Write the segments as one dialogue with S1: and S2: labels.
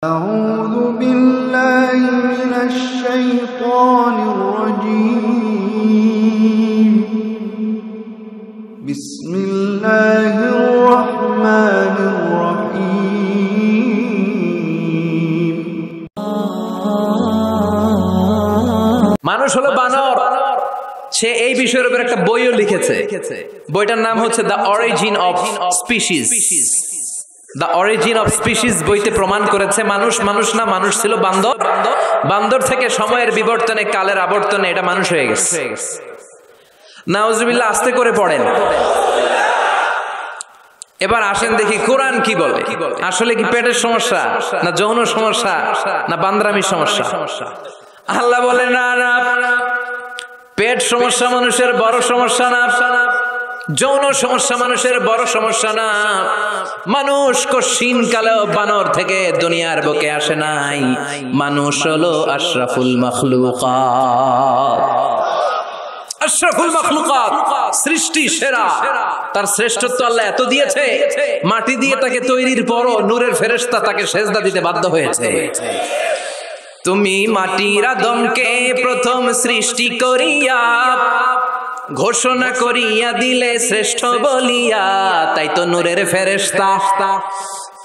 S1: أعوذ بالله من الشيطان الرجيم بسم الله الرحمن الرحيم
S2: মানুষ হলো বানর। সে এই বিষয়ের উপর একটা বইও লিখেছে। বইটার নাম হচ্ছে the origin of species. The origin of species বইতে প্রমাণ করেছে মানুষ না, মানুষ ছিল বান্দর। বান্দর থেকে সময়ের বিবর্তনে, কালের আবর্তনে এটা মানুষ হয়ে গেছে। নাউজুবিল্লাহ, আস্তে করে পড়েন। এবার আসেন দেখি কোরআন কি বলে। আসলে কি পেটের সমস্যা, না যৌন সমস্যা, না বান্দরামির সমস্যা? আল্লাহ বলে না, পেট সমস্যা মানুষের বড় সমস্যা না, যৌন সমস্যা মানুষের বড় সমস্যা না। মানুষ কশিন কালেও বানর থেকে দুনিয়ার বুকে আসে নাই। মানুষ হলো আশরাফুল মাখলুকাত। আশরাফুল মাখলুকাত, সৃষ্টি সেরা। তার শ্রেষ্ঠত্ব আল্লাহ এত দিয়েছে, মাটি দিয়ে তাকে তৈরির পরও নূরের ফেরেশতা তাকে সেজদা দিতে বাধ্য হয়েছে। তুমি মাটির আদমকে প্রথম সৃষ্টি করিয়া ঘোষণা করিয়া দিলে শ্রেষ্ঠ বলিয়া, তাই তো নূরের ফেরেশতা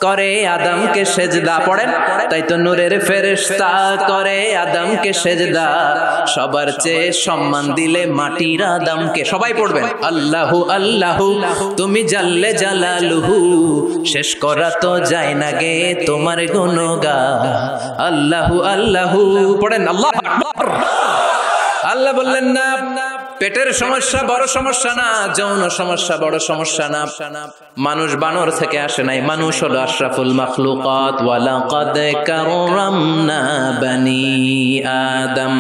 S2: করে আদমকে সেজদা। পড়েন, তাই তো নূরের ফেরেশতা করে আদমকে সেজদা। সবার চেয়ে সম্মান দিলে মাটির আদমকে। সবাই পড়বেন, আল্লাহু আল্লাহু তুমি জাল্লে জালালুহু, শেষ করা তো যায় না গে তোমার গুণগান। আল্লাহু আল্লাহু পড়েন, আল্লাহু আকবার। আল্লাহ বললেন না, পেটের সমস্যা বড় সমস্যা না, যৌন সমস্যা বড় সমস্যা না। মানুষ বানর থেকে আসে নাই, মানুষ হলো আশরাফুল মাখলুকাত। ওয়ালাকাদ কাররামনা বানি আদম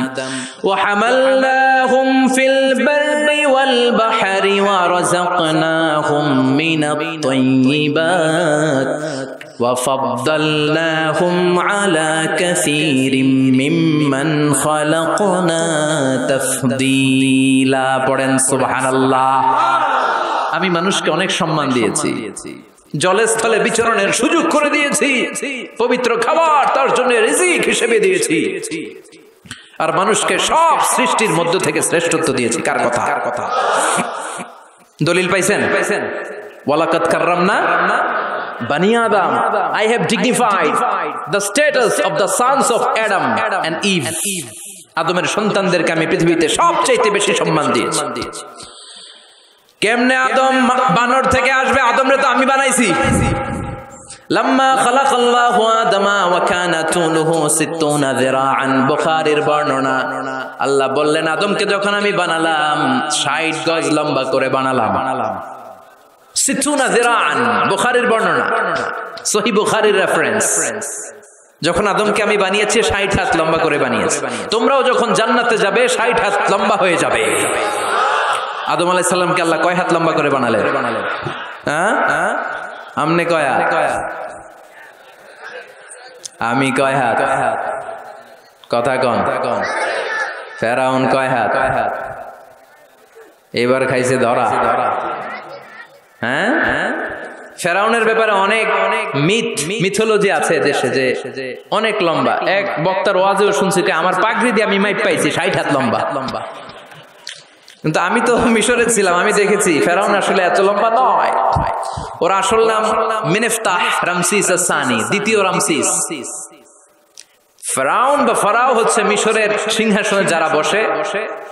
S2: ওয়া হামালনাহুম ফিল বাররি ওয়াল বাহরি ওয়া রাযাকনাহুম মিনাত তাইয়্যিবাত وَفَضَّلْنَاهُمْ عَلَى كَثِيرٍ مِّمَّنْ خَلَقْنَا تَفْضِيلًا পড়েন সুবহানাল্লাহ। আমি মানুষকে অনেক সম্মান দিয়েছি, জলে স্থলে বিচরণের সুযোগ করে দিয়েছি, পবিত্র খাবার তার জন্য রিজিক হিসেবে দিয়েছি, আর মানুষকে সব সৃষ্টির মধ্য থেকে শ্রেষ্ঠত্ব দিয়েছি। কার কথা? দলিল পাইছেন? ওয়ালাকাদ কাররামনা Bani Adam, I have dignified the status of the sons of Adam and Eve. আদমের সন্তানদেরকে আমি পৃথিবীতে সবচেয়ে বেশি সম্মান দিয়েছি। কেমনে আদম বানর থেকে আসবে? আদমরে তো আমি বানাইছি। লাম্মা খালাকাল্লাহু আদামা ওয়া কানা তুলুহু 60 যিরাআন, বুখারীর বর্ণনা। আল্লাহ বললেন, আদমকে যখন আমি বানালাম 60 গজ লম্বা করে বানালাম। 60 যিরাআন, বুখারীর বর্ণনা, সহিহ বুখারীর রেফারেন্স। যখন আদমকে আমি বানিয়েছি 60 হাত লম্বা করে বানিয়েছি। তোমরাও যখন জান্নাতে যাবে 60 হাত লম্বা হয়ে যাবে। আদম আলাইহিস সালামকে আল্লাহ কয় হাত লম্বা করে বানালেন? হ্যাঁ, আমনে কয় হাত? আমি কয় হাত? কথা কন। ফেরাউন কয় হাত? এবার খাইছে ধরা। হ্যাঁ, ফেরাউনের ব্যাপারে অনেক মিথোলজি আছে দেশে, যে অনেক লম্বা। এক বক্তার ওয়াজেও শুনছি আমার পাগড়ি দিয়ে আমি মাইপ পাইছি 60 হাত লম্বা। কিন্তু আমি তো মিশরে ছিলাম, আমি দেখেছি ফেরাউন আসলে এত লম্বা নয়। ওর আসল নাম মিনেফতাহ রামসিস আস-সানি, দ্বিতীয় রামসিস। ফেরাউন বা ফারাও হচ্ছে মিশরের সিংহাসনে যারা বসে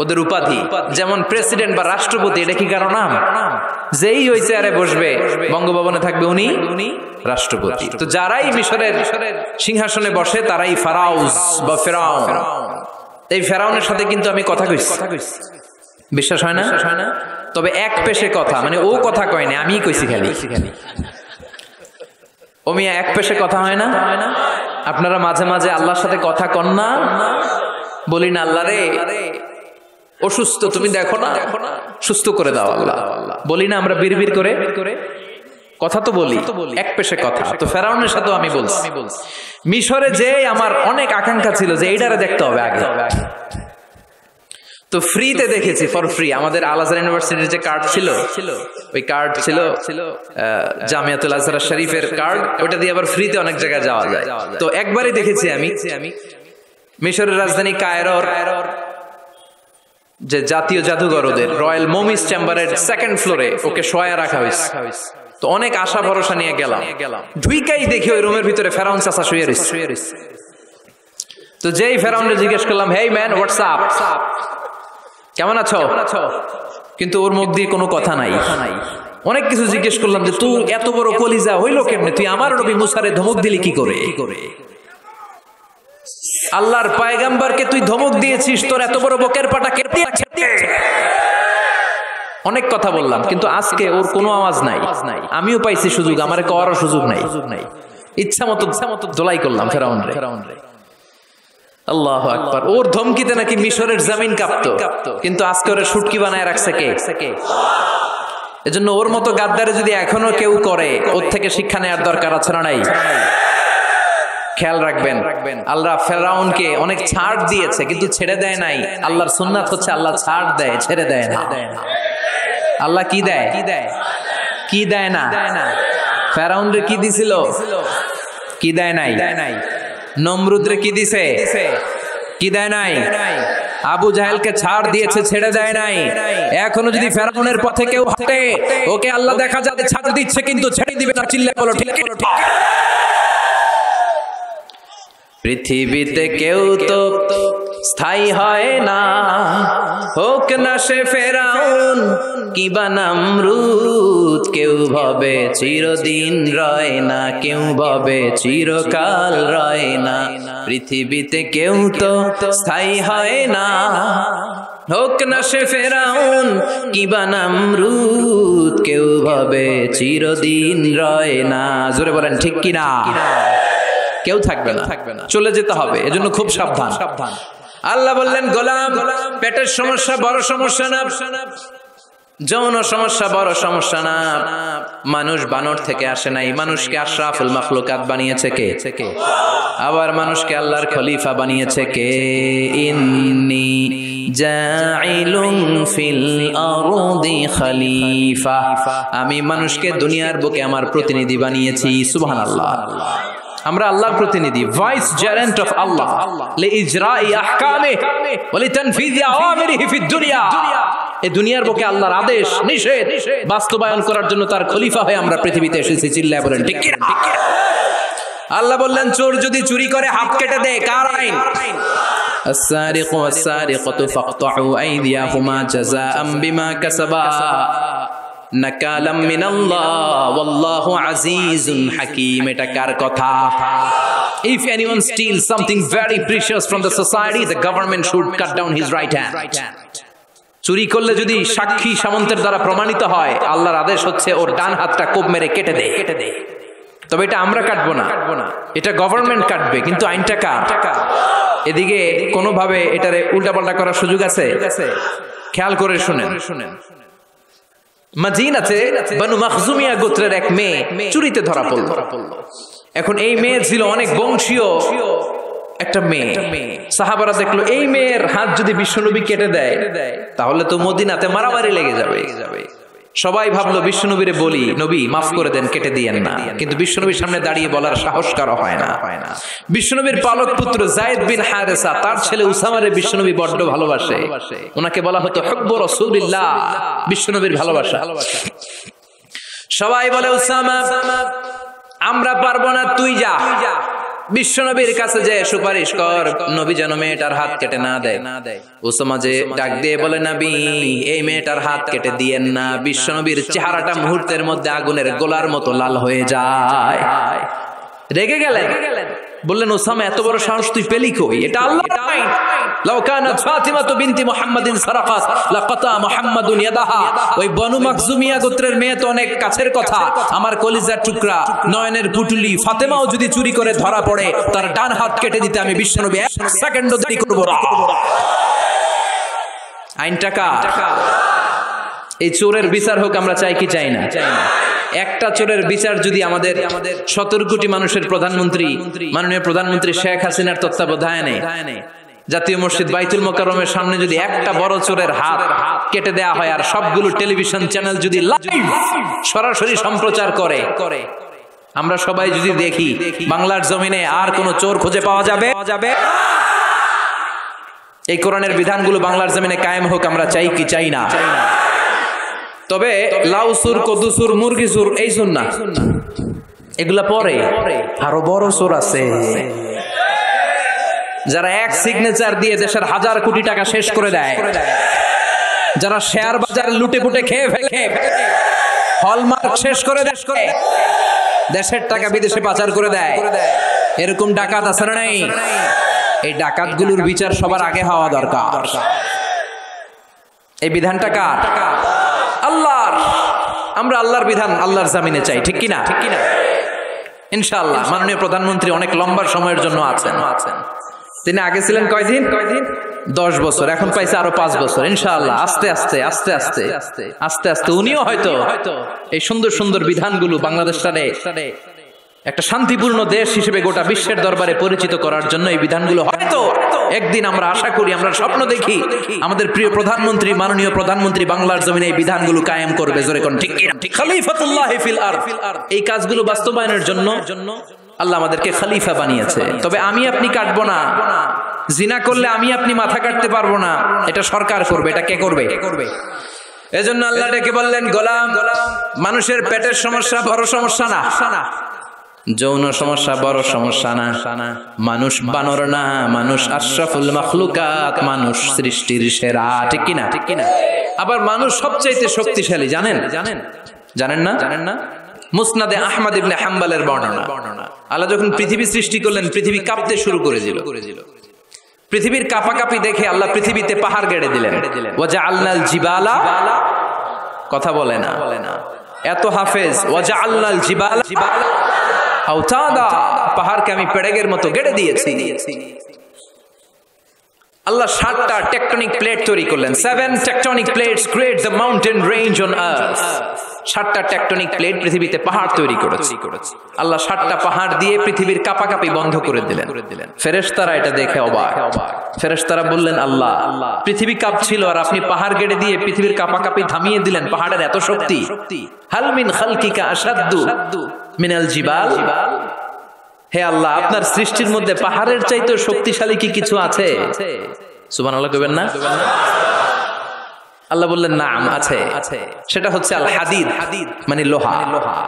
S2: ওদের উপাধি। যেমন প্রেসিডেন্ট বা রাষ্ট্রপতি, এটা কি কারো নাম? যেই ওই চেয়ারে বসবে, বঙ্গভবনে থাকবে উনি রাষ্ট্রপতি। তো যারাই মিশরের সিংহাসনে বসে তারাই ফারাউস বা ফেরাউন। এই ফেরাউনের সাথে কিন্তু আমি কথা কইছি। বিশ্বাস হয় না? তবে এক পেশে কথা, মানে ও কথা কয় না, আমি কইছি খালি। ও মিয়া, এক পেশে কথা হয় না? আপনারা মাঝে মাঝে আল্লাহর সাথে কথা কন না? বলি না, আল্লাহ রে অসুস্থ, তুমি দেখো না, সুস্থ করে দাও আল্লাহ। বলি না আমরা বিড়বিড় করে? কথা তো বলি, এক পেশে কথা। তো ফেরাউনের সাথেও আমি বলছি। মিশরে যে আমার অনেক আকাঙ্ক্ষা ছিল যে এইটারে দেখতে হবে আগে। তো ফ্রিতে দেখেছি, ফর ফ্রি। আমাদের আল আজহার ইউনিভার্সিটির যে কার্ড ছিল, ওই কার্ড ছিল জামিয়াতুল আজহার শরীফের কার্ড, ওটা দিয়ে আবার ফ্রিতে অনেক জায়গায় যাওয়া যায়। তো একবারই দেখেছি আমি মিশরের রাজধানী কায়রোর যে জাতীয় জাদুঘর, ওদের রয়্যাল মমিস চেম্বারের সেকেন্ড ফ্লোরে ওকে শোয়া রাখা হয়েছে। তো অনেক আশা ভরসা নিয়ে গেলাম, ঢুইকাই দেখি ওই রুমের ভিতরে ফেরাউন চাচা শুয়ে রয়েছে। তো যেই ফেরাউনকে জিজ্ঞেস করলাম, হেই ম্যান, হোয়াটস আপ, কেমন আছো, কিন্তু ওর মুখ দিয়ে কোনো কথা নাই। অনেক কিছু জিজ্ঞেস করলাম যে তুই এত বড় কলিজা হইলো কেমনে, তুই আমার নবী মুসারে ধমক দিলি কি করে? আল্লাহর পয়গম্বরকে তুই ধমক দিয়েছিস, তোর এত বড় বকের পাটা কেটে। অনেক কথা বললাম, কিন্তু আজকে ওর কোনো আওয়াজ নাই। আমিও পাইছি সুযোগ, আমার করার সুযোগ নাই। ইচ্ছা মতো দোলাই করলাম ফেরাউন রে। আল্লাহু আকবার। ওর ধমকিতে নাকি মিশরের জমিন কাঁপতো, কিন্তু আজকে ওরা শুটকি বানায় রাখছে কে? এজন্য ওর মতো গাদ্দারে যদি এখনো কেউ করে, ওর থেকে শিক্ষা নেওয়ার দরকার আছে না নাই? খেয়াল রাখবেন, আল্লাহ ফেরাউনকে অনেক ছাড় দিয়েছে, কিন্তু ছেড়ে দেয় নাই। আল্লাহর সুন্নাত হচ্ছে আল্লাহ ছাড় দেয়, ছেড়ে দেয় না। আল্লাহ কি দেয়, কি দেয় না? ফেরাউন রে কি দিছিল? কি দেয় নাই? নমরুদ রে কি দিছে? কি দেয় নাই? আবু জাহেলকে ছাড় দিয়েছে, ছেড়ে দেয় নাই। এখনো যদি ফেরাউনের পথে কেউ হাঁটে, ওকে আল্লাহ দেখা যাবে ছাড় দিচ্ছে, কিন্তু ছেড়ে দিবে না। চিল্লায় বলো ঠিক। পৃথিবীতে কেউ তো স্থায়ী হয় না, হোক না সে ফেরাউন কিবা নমরুদ। কেউ ভাবে চিরদিন রয় না, কেউ ভাবে চিরকাল রয় না। পৃথিবীতে কেউ তো স্থায়ী হয় না, হোক না সে ফেরাউন কিবা নমরুদ। কেউ ভাবে চিরদিন রয় না। জোরে বলেন ঠিক কিনা? কেউ থাকবে না, চলে যেতে হবে। এজন্য খুব সাবধান। আল্লাহ বললেন, গোলাম, পেটের সমস্যা বড় সমস্যা না, যৌন সমস্যা বড় সমস্যা না। মানুষ বানর থেকে আসে নাই, মানুষকে আশরাফুল মাখলুকাত বানিয়েছে কে? আবার মানুষকে আল্লাহর খলিফা বানিয়েছে কে? ইন্নী জাইলুন ফিল আরদি খলিফা। আমি মানুষকে দুনিয়ার বুকে আমার প্রতিনিধি বানিয়েছি। সুবহানাল্লাহ। আমরা আল্লাহর প্রতিনিধি, ভাইস জেরেন্ট অফ আল্লাহ, লিইজরাই আহকামিহি ওয়া লিতানফিজি আওয়ামিরিহি ফিদ দুনিয়া। এই দুনিয়ার বুকে আল্লাহর আদেশ নিষেধ বাস্তবায়ন করার জন্য তার খলিফা হয়ে আমরা পৃথিবীতে এসেছি। চিল্লায় বলেন ঠিক কি না? আল্লাহ বললেন, চোর যদি চুরি করে হাত কেটে দেয়, কার আইন? السارق والسارقة فاقطعوا أيديهما جزاء بما كسبا نكالا من الله والله عزيز حكيم। এটা কার কথা? If anyone steals something very precious from the society, the government should cut down his right hand. চুরি করলে যদি সাক্ষী সামন্তের দ্বারা প্রমাণিত হয়, আল্লাহর আদেশ হচ্ছে ওর ডান হাতটা কোপ মেরে কেটে দে। তবে এটা আমরা কাটবো না, এটা গভর্নমেন্ট কাটবে, কিন্তু আইনটা কার? এদিকে কোনোভাবে এটারে উল্টাপাল্টা করার সুযোগ আছে? খেয়াল করে শুনেন। মদিনাতে বনু মাখজুমিয়া গোত্রের এক মেয়ে চুরিতে ধরা পড়ল। এখন এই মেয়ে ছিল অনেক বংশীয় একটা মেয়ে। সাহাবারা দেখলো এই মেয়ের হাত যদি বিশ্বনবী কেটে দেয়, তাহলে তো মদিনাতে মারামারি লেগে যাবে। সবাই ভাবলো বিশ্বনবীরে বলি, নবী মাফ করে দেন, কেটে দিয়েন না। কিন্তু বিশ্বনবীর সামনে দাঁড়িয়ে বলার সাহস কারো হয় না। বিশ্বনবীর পালক পুত্র যায়েদ বিন হারেসা, তার ছেলে উসামারে বিশ্বনবী বড্ড ভালোবাসে। ওনাকে বলা হতো হুব্বু রাসূলিল্লাহ, বিশ্বনবীর ভালোবাসা। সবাই বলে, উসামা আমরা পারবো না, তুই যা বিশ্বনবীর কাছে যে সুপারিশ কর, নবী যেন মেয়েটার হাত কেটে না দেয়। উসামা যে ডাক দিয়ে বলে, নবী এই মেয়েটার হাত কেটে দিয়েন না। বিশ্বনবীর চেহারাটা মুহূর্তের মধ্যে আগুনের গোলার মতো লাল হয়ে যায়। রেগে গেলেন, বললেন, উসামা এত বড় সাহস তুই পেলি কই? এটা আল্লাহর আইন। লাউ কানাত ফাতিমাতু বিনতি মুহাম্মাদিন সারাকাত লাকাতা মুহাম্মাদুন ইয়াদাহা। ওই বনু মাখজুমিয়া গোত্রের মেয়ে তো অনেক কাছের কথা, আমার কলিজার টুকরা, নয়নের পুটুলি ফাতেমাও যদি চুরি করে ধরা পড়ে, তার ডান হাত কেটে দিতে আমি বিশ্বনবী এক সেকেন্ডও দেরি করব না। আইনটা কার? এই চোরের বিচার হোক আমরা চাই কি চাই না? একটা চোরের বিচার যদি আমাদের 17 কোটি মানুষের প্রধানমন্ত্রী, মাননীয় প্রধানমন্ত্রী শেখ হাসিনার তত্ত্বাবধানে জাতীয় মসজিদ বাইতুল মোকাররমের সামনে যদি একটা বড় চোরের হাত কেটে দেয়া হয় আর সবগুলো টেলিভিশন চ্যানেল যদি লাইভ সরাসরি সম্প্রচার করে, আমরা সবাই যদি দেখি বাংলার জমিনে আর কোন চোর খুঁজে পাওয়া যাবে? এই কোরআনের বিধানগুলো বাংলার জমিনে কায়েম হোক, আমরা চাই কি চাই না? তবে লাউ সুর, কদু সুর, মুরগি সুর এই সুর না, এগুলা পরে আরো বড় সুর আছে, যারা এক সিগনেচার দিয়ে দেশের হাজার কোটি টাকা শেষ করে দেয়, যারা শেয়ার বাজার লুটে পুটে খেয়ে ফেলে, হলমার্ক শেষ করে দেশের টাকা বিদেশে পাচার করে দেয়, এরকম ডাকাত আছে না নাই? এই ডাকাতগুলোর বিচার সবার আগে হওয়া দরকার। এই বিধানটা কার? আল্লাহর। আমরা আল্লাহর বিধান আল্লাহর জামিনে চাই, ঠিক কিনা? ইনশাআল্লাহ। মাননীয় প্রধানমন্ত্রী অনেক লম্বা সময়ের জন্য আছেন। তিনি আগে ছিলেন কয়দিন? 10 বছর, এখন পাইছে আরো 5 বছর। ইনশাআল্লাহ আস্তে আস্তে আস্তে আস্তে আস্তে আস্তে উনিও হয়তো এই সুন্দর সুন্দর বিধানগুলো বাংলাদেশটারে একটা শান্তিপূর্ণ দেশ হিসেবে গোটা বিশ্বের দরবারে পরিচিত করার জন্য এই বিধানগুলো হয়তো একদিন আমরা আশা করি, আমরা স্বপ্ন দেখি আমাদের প্রিয় প্রধানমন্ত্রী, মাননীয় প্রধানমন্ত্রী বাংলার জমিনে এই বিধানগুলো কায়েম করবে। জোরে কোন ঠিক কিনা? খলিফাতুল্লাহি ফিল আরদ। এই কাজগুলো বাস্তবায়নের জন্য আল্লাহ আমাদেরকে খলিফা বানিয়েছে। তবে আমি আপনি কাটবো না, জিনা করলে আমি আপনি মাথা কাটতে পারবো না, এটা সরকার করবে। এটা কে করবে? এজন্য আল্লাহ ডেকে বললেন, গোলাম, মানুষের পেটের সমস্যা বড় সমস্যা না, যৌন সমস্যা বড় সমস্যা না, মানুষ বানর না, মানুষ আশরাফুল মাখলুকাত, মানুষ সৃষ্টির সেরা, ঠিক কিনা? আবার মানুষ সবচাইতে শক্তিশালী, জানেন না? মুসনাদে আহমদ ইবনে হাম্বলের বর্ণনা, আল্লাহ যখন পৃথিবী সৃষ্টি করলেন, পৃথিবী কাঁপতে শুরু করেছিল। পৃথিবীর কাঁপাকাঁপি দেখে আল্লাহ পৃথিবীতে পাহাড় গেড়ে দিলেন। ওয়াজআলনাল জিবালা, কথা বলে না, এত হাফেজ। ওয়াজআলনাল জিবালা আওতাদা, পাহাড়কে আমি পেড়েগের মতো গেড়ে দিয়েছি। আল্লাহ 7টা টেকটনিক প্লেট তৈরি করলেন। 7 tectonic plates create the mountain range on earth. 7টা টেকটনিক প্লেট পৃথিবীতে পাহাড় তৈরি করেছে। আল্লাহ 7টা পাহাড় দিয়ে পৃথিবীর কাঁপাকাঁপি বন্ধ করে দিলেন। ফেরেশতারা এটা দেখে অবাক। ফেরেশতারা বললেন, আল্লাহ, পৃথিবী কাঁপছিল আর আপনি পাহাড় গেড়ে দিয়ে পৃথিবীর কাঁপাকাঁপি থামিয়ে দিলেন। পাহাড়ের এত শক্তি। হাল মিন খালকিকা আশাদ্দু মিনাল জিবাল। হে আল্লাহ, আপনার সৃষ্টির মধ্যে পাহাড়ের চাইতে শক্তিশালী কি কিছু আছে? সুবহানাল্লাহ কইবেন না? আল্লাহ বললেন, নাম আছে। সেটা হচ্ছে আল হাদিদ, মানে লোহা।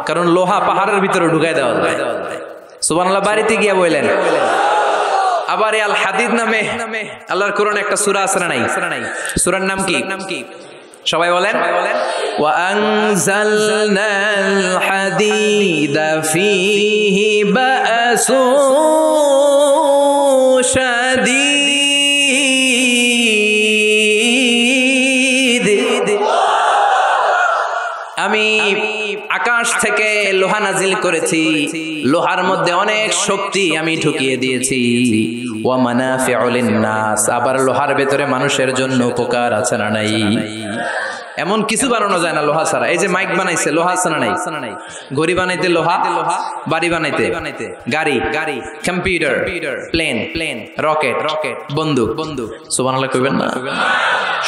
S2: কারণ লোহা পাহাড়ের ভিতরে ঢুকাই দেওয়া যায়। সুবহানাল্লাহ। বাড়িতে গিয়া বললেন। আবার আল হাদিদ নামে আল্লাহর কোরআনে একটা সূরা আছে না নাই? সূরার নাম কি? সবাই বলেন। ওয়া আনজালনাল হাদিদা ফীহি বাসু শাদীদ। আমি আকাশ থেকে লোহা নাজিল করেছি, লোহার মধ্যে অনেক শক্তি আমি ঢুকিয়ে দিয়েছি। ওয়া মানাফিউ লিন-নাস, আবার লোহার ভেতরে মানুষের জন্য উপকার আছে না নাই? এমন কিছু বানানো যায় না লোহা ছাড়া। এই যে মাইক বানাইছে লোহা আছে না নাই? ঘড়ি বানাইতে লোহা, বাড়ি বানাইতে গাড়ি, কম্পিউটার, প্লেন, রকেট, বন্দুক। সুবহানাল্লাহ কইবেন না?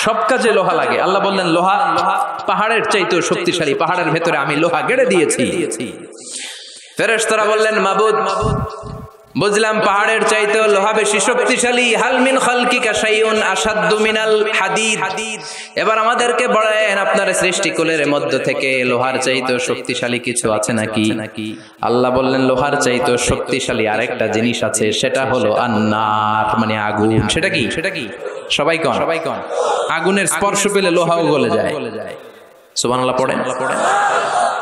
S2: সব কাজে লোহা লাগে। আল্লাহ বললেন, লোহা পাহাড়ের চাইতেও শক্তিশালী, পাহাড়ের ভেতরে আমি লোহা গেড়ে দিয়েছি। ফেরেশতারা বললেন, মাবুদ, বুঝলাম পাহাড়ের চাইতেও লোহা বেশি শক্তিশালী। হাল মিন খালকিকা শাইউন আশাদ্দু মিনাল হাদিদ। এবার আমাদেরকে বলেন, আপনার সৃষ্টিকুলের মধ্য থেকে লোহার চাইতেও শক্তিশালী কিছু আছে নাকি? আল্লাহ বললেন, লোহার চাইতেও শক্তিশালী আরেকটা জিনিস আছে, সেটা হলো আন্নার, মানে আগুন। সেটা কি? সবাই কন। আগুনের স্পর্শ পেলে লোহাও গলে যায়। সুবহানাল্লাহ পড়েন।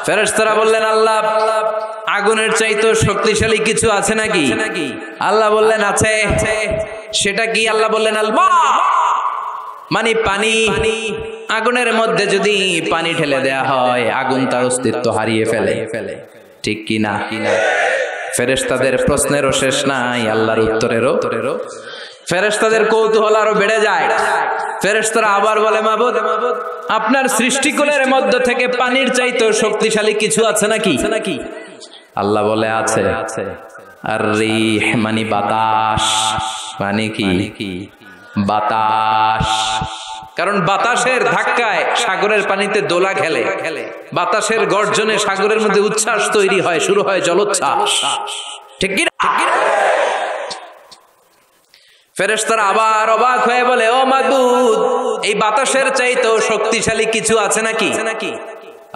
S2: ফেরেশতারা বললেন, আল্লাহ, আগুনের চাইতেও শক্তিশালী কিছু আছে নাকি? আল্লাহ বললেন, আছে। সেটা কি? আল্লাহ বললেন, আল মা, মানে পানি। আগুনের মধ্যে যদি পানি ঢেলে দেয়া হয়, আগুন তার অস্তিত্ব হারিয়ে ফেলে, ঠিক কি না? ফেরেশতাদের প্রশ্নেরও শেষ নাই, আল্লাহর উত্তরেরও। ফেরেশতাদের কৌতূহল আরো বেড়ে যায়। ফেরেশতারা আবার বলে, মাবুদ, আপনার সৃষ্টিকুলের মধ্য থেকে পানির চাইতেও শক্তিশালী কিছু আছে নাকি? আল্লাহ বলে, আছে। আর রিহ, মানে বাতাস, মানে কি? বাতাস। কারণ বাতাসের ধাক্কায় সাগরের পানিতে দোলা খেলে, বাতাসের গর্জনে সাগরের মধ্যে উচ্ছ্বাস তৈরি হয়, শুরু হয় জলোচ্ছ্বাস। ঠিক কি না? ফেরেশতারা আবার অবাক হয়ে বলে, ও মাবুদ, এই বাতাসের চাইতেও শক্তিশালী কিছু আছে নাকি?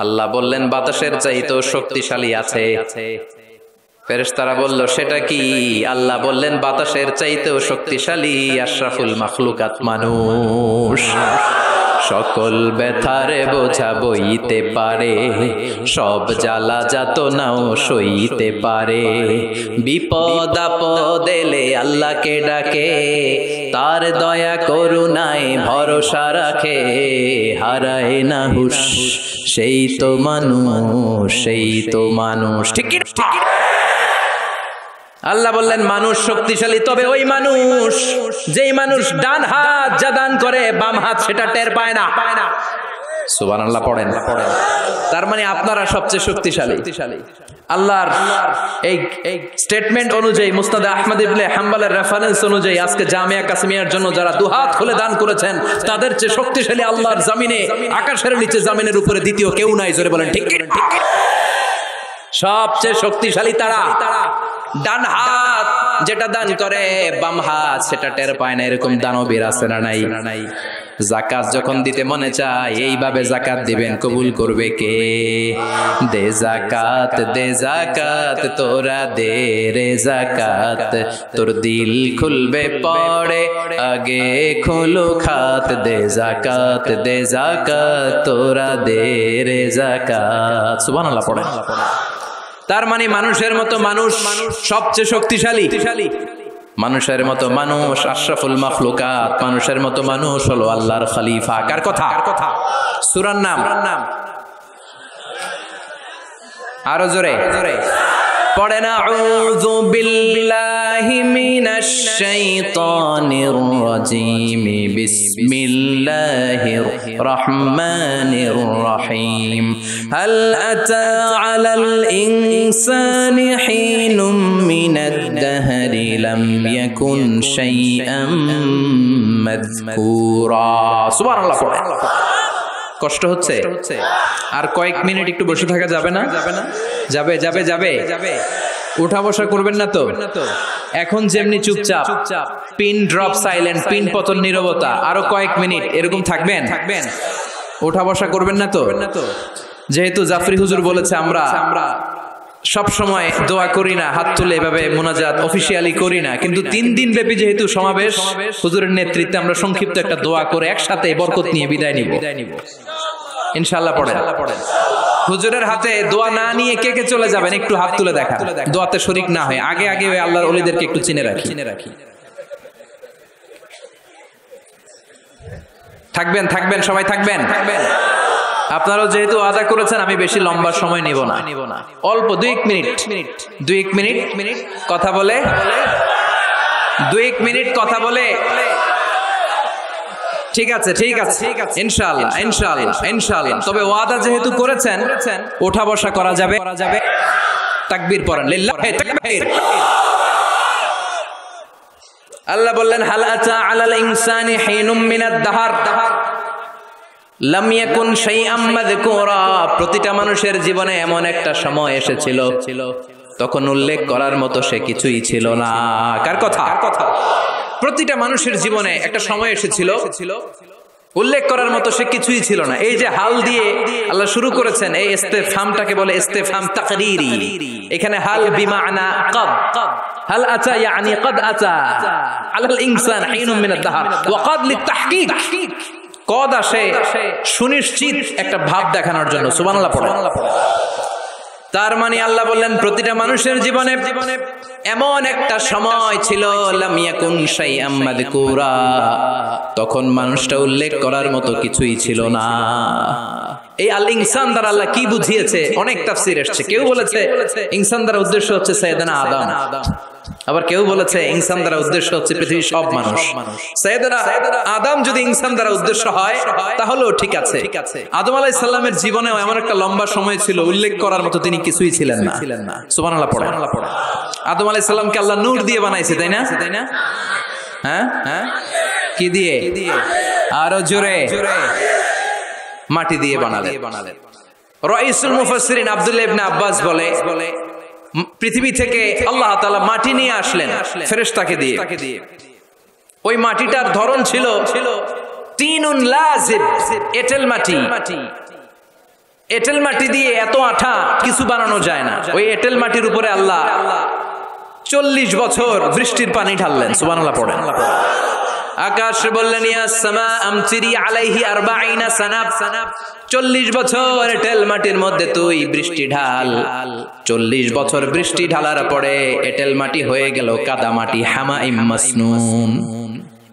S2: আল্লাহ বললেন, বাতাসের চাইতেও শক্তিশালী আছে। ফেরেশতারা বলল, সেটা কি? আল্লাহ বললেন, বাতাসের চাইতেও শক্তিশালী আশরাফুল মাখলুকাত মানুষ। সকল ব্যথার বোঝা বইতে পারে, সব জ্বালা যাতনাও সইতে পারে। বিপদ আপদ এলে আল্লাহকে ডাকে, তার দয়া করুণায় ভরসা রাখে। হারায় না হুশ, সেই তো মানুষ, সেই তো মানুষ। ঠিক কি? আল্লাহ বললেন, মানুষ শক্তিশালী, তবে ওই মানুষ যেই মানুষ ডান হাত যা দান করে বাম হাত সেটা টের পায় না। সুবহানাল্লাহ পড়েন। তার মানে আপনারা সবচেয়ে শক্তিশালী। আল্লাহর এই স্টেটমেন্ট অনুযায়ী, মুসনাদে আহমদ ইবনে হাম্বলের রেফারেন্স অনুযায়ী, আজকে জামিয়া কাসিমিয়ার জন্য যারা দুহাত খুলে দান করেছেন, তাদের চেয়ে শক্তিশালী আল্লাহর জমিনে, আকাশের নিচে জমিনের উপরে দ্বিতীয় কেউ নাই। জোরে বলেন ঠিক কি? সবচেয়ে শক্তিশালী তারা। ডান হাত যেটা দান করে বাম হাত সেটা টের পায় না, এরকম দানবীর আছে না নাই? যাকাত যখন দিতে মনে চায় এইভাবে যাকাত দিবেন, কবুল করবে কে? দে যাকাত তোরা দে রে যাকাত, তোর দিল খুলবে পড়ে আগে খোলো খাত। দে যাকাত তোরা দে রে যাকাত। সুবহানাল্লাহ পড়েন। তার মানে মানুষের মতো মানুষ সবচেয়ে শক্তিশালী। মানুষের মতো মানুষ আশরাফুল মাখলুকাত। মানুষের মতো মানুষ হলো আল্লাহর খলিফা। কার কথা? সূরার নাম আরো জোরে পড়েন। আউযু বিল্লাহি মিনাশ শাইতানির রাজীম। বিসমিল্লাহির রহমানির রহিম। হাল আতা আলাল ইনসানি হিনুম মিনাদ দাহরি লাম ইয়াকুন শাইআম মাযকুরা। সুবহানাল্লাহ। কষ্ট হচ্ছে? আর কয়েক মিনিট একটু বসে থাকা যাবে না? যাবে। উঠা বসা করবেন না তো? এখন যেমনি চুপচাপ, পিন ড্রপ সাইলেন্ট, পিন পতন নীরবতা, আরো কয়েক মিনিট এরকম থাকবেন। উঠা বসা করবেন না তো? যেহেতু জাফরি হুজুর বলেছে আমরা সব সময় দোয়া করি না, হাত তুলে এভাবে মুনাজাত অফিশিয়ালি করি না, কিন্তু 3 দিন ব্যাপী যেহেতু সমাবেশ, হুজুরের নেতৃত্বে আমরা সংক্ষিপ্ত একটা দোয়া করে একসাথে বরকত নিয়ে বিদায় নিব ইনশাআল্লাহ। পড়েন। হুজুরের হাতে দোয়া না নিয়ে কে কে চলে যাবেন একটু হাত তুলে দেখা, দোয়াতে শরীক না হয়। আগে ওই আল্লাহর ওলিদেরকে একটু চিনে রাখি। থাকবেন সবাই থাকবেন। আপনারাও যেহেতু আদা করেছেন, আমি বেশি লম্বা সময় নিব না, অল্প 2 মিনিট কথা বলে 2 মিনিট কথা বলে। ঠিক আছে ইনশাআল্লাহ। তবে ওয়াদা যেহেতু করেছেন, ওঠা বসা করা যাবে। তাকবীর পড়েন, লিল্লাহি তাকবীর। আল্লাহ বললেন, হাল আতা আলাল ইনসানি হিনুম মিনাদ দাহর লাম ইয়াকুন শাইআম মাযকুরা। প্রতিটা মানুষের জীবনে এমন একটা সময় এসেছিল তখন উল্লেখ করার মতো সে কিছুই ছিল না। কার কথা? প্রতিটা মানুষের জীবনে একটা সময় এসেছিল উল্লেখ করার মতো সে কিছুই ছিল না। এই যে হাল দিয়ে আল্লাহ শুরু করেছেন, এই ইস্তেফহামটাকে বলে ইস্তেফহাম তাকরীরি। এখানে হাল বিমানা ক্বাদ, হাল আতা ইয়ানি ক্বাদ আতা আলাল ইনসান হিনুম মিনাদ দাহর ওয়া ক্বাদ লিতাহকিক। কদ আসে সুনিশ্চিত একটা ভাব দেখানোর জন্য। সুবহানাল্লাহ পড়ে। তার মানে আল্লাহ বললেন, প্রতিটা মানুষের জীবনে এমন একটা সময় ছিল লাম ইয়াকুন শাইআম মাযকুরা, তখন মানুষটা উল্লেখ করার মতো কিছুই ছিল না। এই আল ইনসান দ্বারা আল্লাহ কি বুঝিয়েছে? অনেক তাফসীর এসেছে। কেউ বলেছে ইনসান দ্বারা উদ্দেশ্য হচ্ছে সাইয়েদনা আদম, আবার কেউ বলেছে ইনসান দ্বারা উদ্দেশ্য হচ্ছে পৃথিবীর সব মানুষ। সাইয়েদনা আদম যদি ইনসান দ্বারা উদ্দেশ্য হয় তাহলেও ঠিক আছে। আদম আলাইহিস সালামের জীবনেও এমন একটা লম্বা সময় ছিল উল্লেখ করার মতো তিনি কিছুই ছিলেন না। সুবহানাল্লাহ পড়ে। আদম আলাইহিস সালামকে আল্লাহ নূর দিয়ে বানাইছে, তাই না? হ্যাঁ, কি দিয়ে? আরো জোরে। মাটি দিয়ে বানালেন। রাইসুল মুফাসসিরিন আব্দুল্লাহ ইবনে আব্বাস বলে পৃথিবী থেকে আল্লাহ তাআলা মাটি নিয়ে আসলেন ফেরেশতাকে দিয়ে। ওই মাটিটার ধরন ছিল তিনুন লাজিব, এঁটেল মাটি। এঁটেল মাটি দিয়ে এত আঠা কিছু বানানো যায় না। ওই এঁটেল মাটির উপরে আল্লাহ 40 বছর বৃষ্টির পানি ঢাললেন। সুবহানাল্লাহ পড়েন। আকাশ বললেন ইয়া সামা আমতিরি আলাইহি 40 সানা, 40 বছর এঁটেল মাটির মধ্যে তুই বৃষ্টি ঢাল। 40 বছর বৃষ্টি ঢালার পরে এঁটেল মাটি হয়ে গেল কাদা মাটি, হামাইম মাসনুন।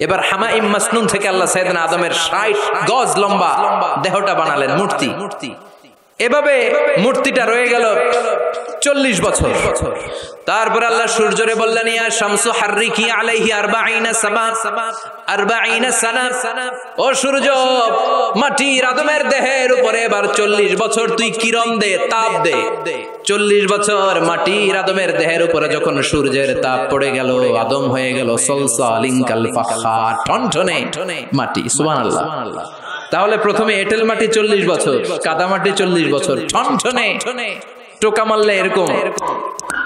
S2: এবার হামাইম মাসনুন থেকে আল্লাহ সাইয়েদনা আদমের 60 গজ লম্বা দেহটা বানালেন, মূর্তি। এভাবে মূর্তিটা রয়ে গেল 40 বছর। তারপর আল্লাহ সূর্যরে বললেন ইয়া শামসু হাররিকি আলাইহি 40 সানা, ও সূর্য মাটির আদমের দেহের উপরে এবার 40 বছর তুই কিরণ দে, তাপ দে। 40 বছর মাটির আদমের দেহের উপরে যখন সূর্যের তাপ পড়ে গেল, আদম হয়ে গেল সলসালিন কাল ফাখার, টনটনে মাটি। সুবহানাল্লাহ। তাহলে প্রথমে এঁটেল মাটি 40 বছর, কাদা মাটি 40 বছর, ঠনঠনে টোকা মারলে এরকম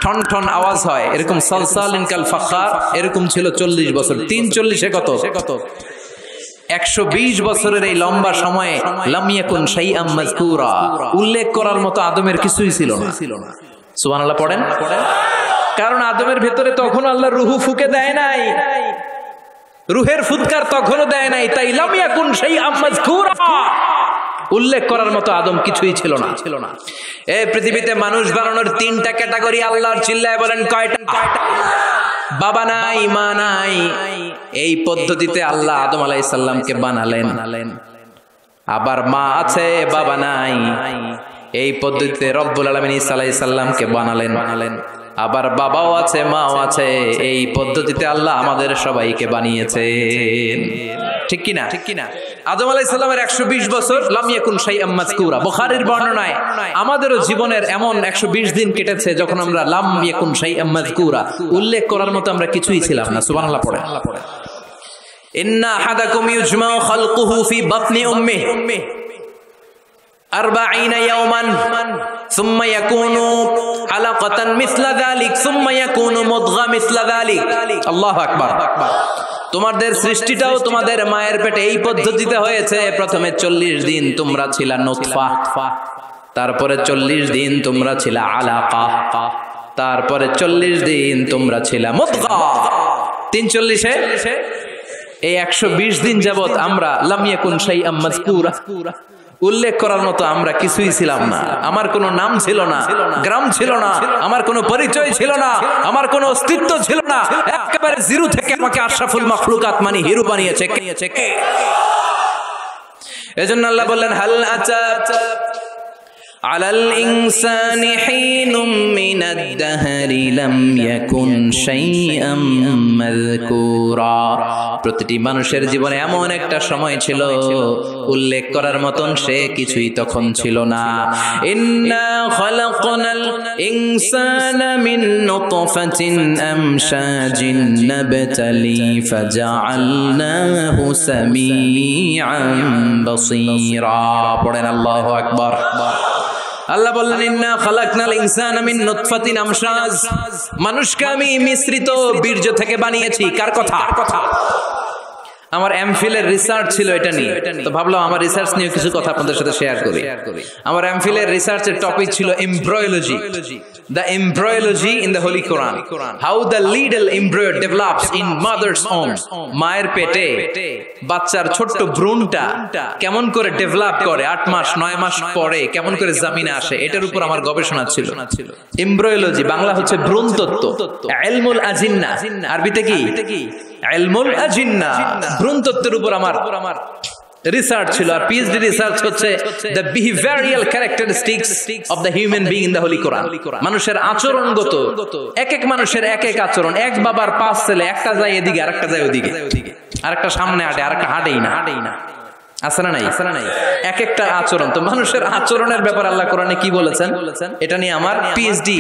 S2: ঠন ঠন আওয়াজ হয়, এরকম সালসালিন কাল ফাখার, এরকম ছিল 40 বছর। 3 40 কত? 120 বছরের এই লম্বা সময়ে লাম ইয়াকুন শাইআম মাযকুরা, উল্লেখ করার মতো আদমের কিছুই ছিল না। সুবহানাল্লাহ পড়েন। কারণ আদমের ভেতরে তখন আল্লাহ রূহ ফুঁকে দেয় নাই, রুহের ফুৎকার তখনও দেয় নাই, তাই লাম ইয়াকুন শাইআম মাযকুরা, উল্লেখ করার মতো আদম কিছুই ছিল না। এই পৃথিবীতে মানুষ বানানোর 3টা ক্যাটাগরি আল্লাহর চিল্লায় বলেন কয়টা? বাবা নাই, মা নাই। এই পদ্ধতিতে আল্লাহ আদম আলাইহিস সালামকে বানালেন। আবার মা আছে, বাবা নাই। এই পদ্ধতিতে রব্বুল আলামিন ঈসা আলাইহিস সালামকে বানালেন। আবার বাবাও আছে, মাও আছে। এই পদ্ধতিতে আল্লাহ আমাদের সবাইকে বানিয়েছেন। ঠিক কিনা? আদম আলাইহিস সালামের 120 বছর লাম ইয়াকুন শাইআম মাযকুরা। বুখারীর বর্ণনায় আমাদেরও জীবনের এমন 120 দিন কেটেছে যখন আমরা লাম ইয়াকুন শাইআম মাযকুরা, উল্লেখ করার মতো আমরা কিছুই ছিলাম না। সুবহানাল্লাহ পড়ে। ইন্না আহাদাকুম ইউজমাউ খালকুহু ফি বাতনি উম্মিহি 40 ইয়াওমান ثم يكون علقة مثل ذلك ثم يكون مضغة مثل ذلك। আল্লাহু আকবার। তোমাদের সৃষ্টিটাও তোমাদের মায়ের পেটে এই পদ্ধতিতে হয়েছে। প্রথমে 40 দিন তোমরা ছিলা নুতফা, তারপরে 40 দিন তোমরা ছিলা আলাকা, তারপরে 40 দিন তোমরা ছিলা মুদগা। 340-এ এই 120 দিন যাবত আমরা লাম ইয়াকুন শাইআম মাযকুরা, উল্লেখ করার মতো আমরা কিছুই ছিলাম না। আমার কোনো নাম ছিল না, গ্রাম ছিল না, আমার কোনো পরিচয় ছিল না, আমার কোনো অস্তিত্ব ছিল না। একেবারে জিরো থেকে আমাকে আশরাফুল মাখলুকাত মানে হিরো বানিয়েছে কে? এজন্য আল্লাহ বললেন হাল আতা আলাল ইনসানি হিনুম মিনাদ দাহরি লাম ইয়াকুন শাইআম মাযকুরা। প্রতিটি মানুষের জীবনে এমন একটা সময় ছিল উল্লেখ করার মতন সে কিছুই তখন ছিল না। ইন্না খালাকনাল ইনসানা মিন নুতফাতিন আমশাজিন নাবতালি ফাজআলনাহু সামিআন বাসীরা। পড়েন আল্লাহু আকবার। আল্লাহ বললেন ইন্না খালাকনাল ইনসানা মিন নুতফাতিন আমশাজ, মানুষকে আমি মিশ্রিত বীর্য থেকে বানিয়েছি। কার কথা? আমার এমফিলের রিসার্চ ছিল এটা নিয়ে, তো ভাবলাম আমার রিসার্চ নিয়ে কিছু কথা আপনাদের সাথে শেয়ার করি। আমার এমফিলের রিসার্চের টপিক ছিল embryology, the embryology in the Holy Quran, how the little embryo develops in mother's womb, মায়ের পেটে বাচ্চার ছোট্ট ভ্রূণটা কেমন করে ডেভেলপ করে, 8 মাস 9 মাস পরে কেমন করে জমিনে আসে, এটার উপর আমার গবেষণা ছিল। এমব্রয়োলজি বাংলা হচ্ছে ভ্রূণতত্ত্ব, ইলমুল আজিন্না আরবিতে কি? ইলমুল আজিন্না, ভ্রূণতত্ত্বের উপর আমার রিসার্চ ছিল। আর পিএইচডি রিসার্চ হচ্ছে the behavioural characteristics of the human being in the holy Quran. মানুষের আচরণগত, এক এক মানুষের এক এক আচরণ। এক বাবার 5 ছেলে, একটা যায় এদিকে আরেকটা যায় ওদিকে, আরেকটা সামনে হাঁটে আরেকটা হাঁটেই না। আছে না নাই? এক একটা আচরণ। তো মানুষের আচরণের ব্যাপার আল্লাহ কোরআনে কি বলেছেন এটা নিয়ে আমার পিএইচডি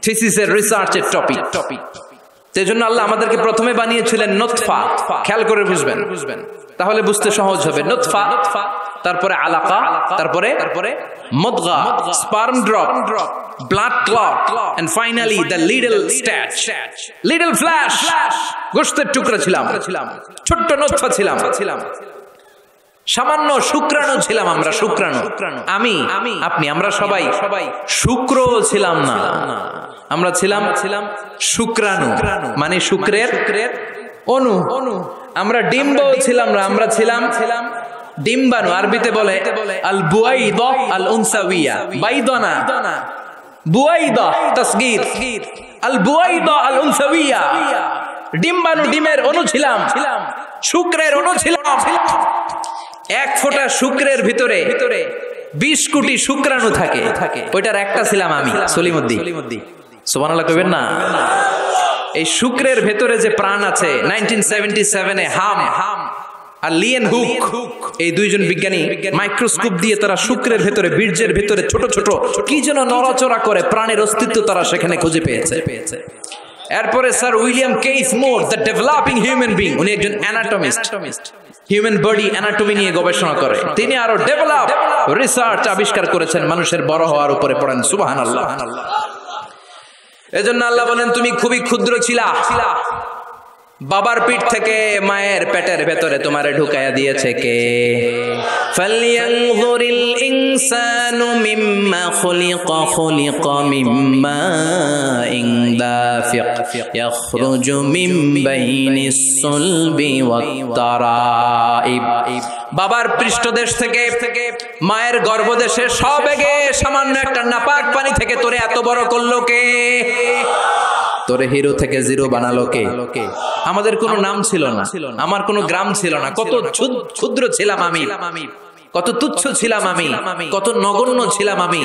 S2: থিসিসের রিসার্চের টপিক। সেজন্য আল্লাহ আমাদেরকে প্রথমে বানিয়েছিলেন নুতফা, খেয়াল করে বুঝবেন, তাহলে বুঝতে সহজ হবে। নুতফা, তারপরে আলাকা, তারপরে মুদগা, sperm drop, blood clot, and finally the little stash, little flesh. গোশতের টুকরা ছিলাম, ছোট্ট নুতফা ছিলাম, সামান্য শুক্রাণু ছিলাম আমরা, শুক্রাণু। আমি, আপনি, আমরা সবাই শুক্র ছিলাম না, আমরা ছিলাম শুক্রাণু, মানে শুক্রের অণু। আমরা ডিম্ব ছিলাম না, আমরা ছিলাম ডিম্বাণু। আরবিতে বলে আল বুয়াইদা আল উনসাউইয়া, বাইদানা বুয়াইদা তাসগীর, আল বুয়াইদা আল উনসাউইয়া। ডিম্বাণু, ডিমের অণু ছিলাম, শুক্রের অণু ছিলাম। এক ফোঁটা শুক্রের ভিতরে 20 কোটি শুক্রাণু থাকে, ওইটার একটা ছিলাম আমি, সলিমুদ্দিন। সুবহানাল্লাহ কইবেন না? এই শুক্রের ভেতরে যে প্রাণ আছে, 1977-এ হাম আর লিয়েন হুক, এই দুইজন বিজ্ঞানী মাইক্রোস্কোপ দিয়ে তারা শুক্রের ভেতরে, বীর্যের ভেতরে ছোট ছোট কি যেন নড়াচড়া করে, প্রাণের অস্তিত্ব তারা সেখানে খুঁজে পেয়েছে। এরপরে sir William case more, the developing human being, উনি একজন অ্যানাটমিস্ট, হিউম্যান বডি অ্যানাটমি নিয়ে গবেষণা করে। তিনি আরো ডেভেলপ রিসার্চ আবিষ্কার করেছেন মানুষের বড় হওয়ার উপরে। পড়েন সুবহানাল্লাহ। এজন্য আল্লাহ বলেন তুমি খুবই ক্ষুদ্র ছিলা, বাবার পিঠ থেকে মায়ের পেটের ভেতরে তোমারে ঢুকায়া দিয়েছে কে? ফালইয়ানযুরিল ইনসানু মিম্মা খুলিকা, খুলিকা মিম্মা দাফিক ইয়াখরুজু মিন বাইনিস সুলবি ওয়াত তারাইব। বাবার পৃষ্ঠদেশ থেকে, মায়ের গর্ভদেশে সবেগে সামান্য একটা নাপাক পানি থেকে তোরে এত বড় করলো কে? তোরে হিরো থেকে জিরো বানালো কে? আমাদের কোনো নাম ছিল না, আমার কোনো গ্রাম ছিল না। কত ক্ষুদ্র ছিলাম আমি, কত তুচ্ছ ছিলাম আমি, কত নগণ্য ছিলাম আমি।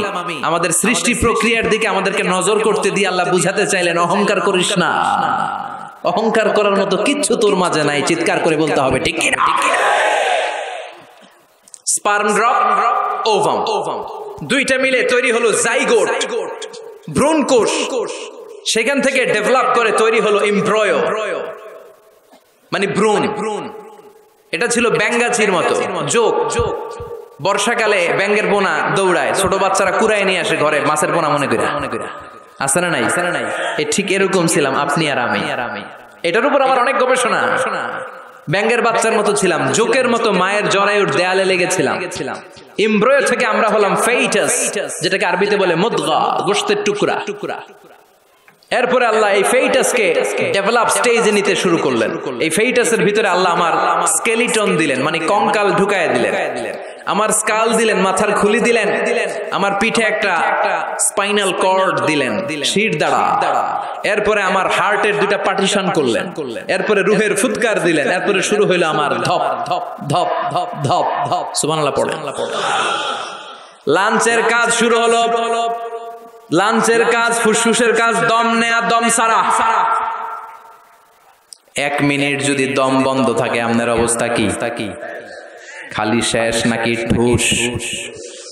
S2: আমাদের সৃষ্টি প্রক্রিয়ার দিকে আমাদেরকে নজর করতে দিয়ে আল্লাহ বুঝাতে চাইলেন অহংকার করিস না, অহংকার করার মতো কিচ্ছু তোর মাঝে নাই। চিৎকার করে বলতে হবে ঠিক কি না? স্পার্ম ড্রপ, ওভাম, দুইটা মিলে তৈরি হলো জাইগোট, ভ্রূণ কোষ। সেখান থেকে ডেভেলপ করে তৈরি হলো এমব্রয়ো, মানে ভ্রূণ। এটা ছিল ব্যাঙ্গাচির মতো জোক। বর্ষাকালে ব্যাঙ্গের পোনা দৌড়ায়, ছোট বাচ্চারা কুড়ায় নিয়ে আসে ঘরে মাছের পোনা মনে করে। আছে না নাই? এই ঠিক এরকম ছিলাম আপনি আর আমি। এটার উপর আমার অনেক গবেষণা। ব্যাঙ্গের বাচ্চার মতো ছিলাম, জোকের মতো মায়ের জরায়ুর দেয়ালে লেগেছিলাম। এমব্রয়ো থেকে আমরা হলাম ফেইটাস, যেটাকে আরবিতে বলে মুদগা, গোশতের টুকরা। এরপরে আল্লাহ এই ফেইটাসকে ডেভেলপ স্টেজে নিতে শুরু করলেন। এই ফেইটাসের ভিতরে আল্লাহ আমার স্কেলিটন দিলেন, মানে কঙ্কাল ঢুকায় দিলেন। আমার স্কাল দিলেন, মাথার খুলি দিলেন। আমার পিঠে একটা স্পাইনাল কর্ড দিলেন, শির দাঁড়া। এরপরে আমার হার্টের দুটা পার্টিশন করলেন। এরপরে রুহের ফুৎকার দিলেন। এরপরে শুরু হইলো আমার ধপ ধপ ধপ ধপ ধপ ধপ। সুবহানাল্লাহ পড়ে। লাঞ্চের কাজ শুরু হলো। লাঞ্চের কাজ, ফুসফুসের কাজ, দম নেয়া, দম সারা। 1 মিনিট যদি দম বন্ধ থাকে আপনার অবস্থা কি? খালি শেষ নাকি ঠুস?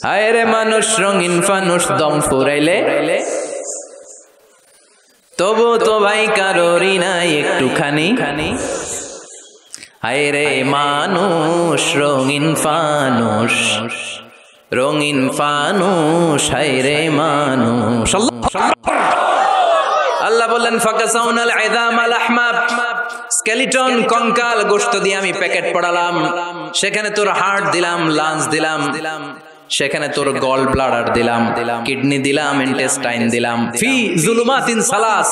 S2: হায় রে মানুষ রঙিন ফানুষ, দম ফুরাইলে তবু তো ভাই কারোরই নাই একটুখানি। হায় রে মানুষ রঙিন ফানুষ, রঙিন ফানুষ, হায় রে মানুষ। আল্লাহ বললেন ফাকাসাউনাল ইযামা লাহমা, স্কেলিটন কঙ্কাল গোশত দিয়ে আমি প্যাকেট পড়ালাম। সেখানে তোর হার্ট দিলাম, লাঞ্চ দিলাম, সেখানে তোর গল ব্লাডার দিলাম, কিডনি দিলাম, ইন্টেস্টাইন দিলাম। ফি যুলুমাতিন সালাস,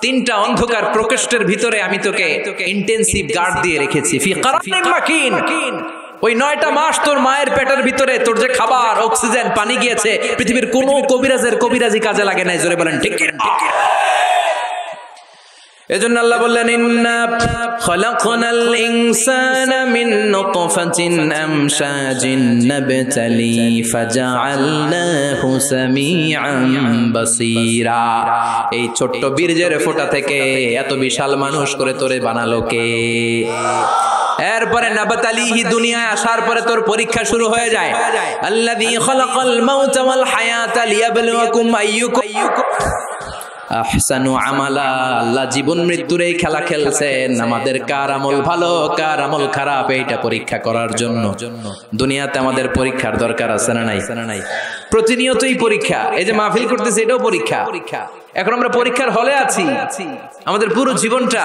S2: 3টা অন্ধকার প্রকোষ্ঠের ভিতরে আমি তোকে ইন্টেনসিভ গার্ড দিয়ে রেখেছি। ফি কারারিন মাকিন, ওই 9টা মাস তোর মায়ের পেটের ভিতরে তোর যে খাবার, অক্সিজেন, পানি গিয়েছে, পৃথিবীর কোনো কবিরাজের কবিরাজি কাজে লাগে নাই। জোরে বলেন ঠিক কি? এজন্য আল্লাহ বললেন ইন্না খালাকনাল ইনসানা মিন নুতফাতিন আমশাজিন নাবতালি ফাজআলনাহু সামিআন বাসীরা। এই ছোট্ট বীর্যের ফোঁটা থেকে এত বিশাল মানুষ করে তোরে বানালো কে? এরপরে নাবতালিহি, দুনিয়ায় আসার পরে তোর পরীক্ষা শুরু হয়ে যায়। আল্লাযী খালাকাল মাউতা ওয়াল হায়াতা লিয়াবলুয়াকুম আইয়ুকুম আহসানু আমালা। আল্লাহ জীবন মৃত্যুর এই খেলা খেলছেন আমাদের কার আমল ভালো কার আমল খারাপ এইটা পরীক্ষা করার জন্য। দুনিয়াতে আমাদের পরীক্ষার দরকার আছে না নাই? প্রতিনিয়তই পরীক্ষা। এই যে মাহফিল করতেছে এটাও পরীক্ষা। এখন আমরা পরীক্ষার হলে আছি। আমাদের পুরো জীবনটা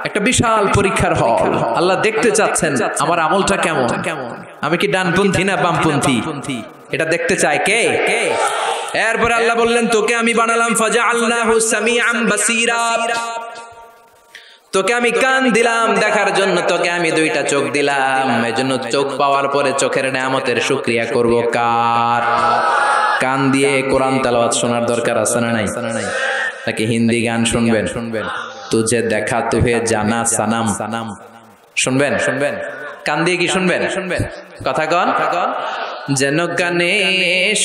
S2: একটা বিশাল পরীক্ষার হল। আল্লাহ দেখতে চাচ্ছেন আমার আমলটা কেমন, আমি কি ডানপন্থী না বামপন্থী, এটা দেখতে চায় কে? এরপর আল্লাহ বললেন তোকে আমি বানালাম ফাজআলনাহু সামিআন বাসীরা, তোকে আমি কান দিলাম দেখার জন্য, তোকে আমি দুইটা চোখ দিলাম। এজন্য চোখ পাওয়ার পরে চোখের নেয়ামতের শুকরিয়া করব কার? কান দিয়ে কোরআন তেলাওয়াত শোনার দরকার আছে না নাই? নাকি হিন্দি গান শুনবেন? তুঝে দেখা তুহে জানা সানাম শুনবেন? কান দিয়ে কি শুনবেন? কথা কন। যেন কানে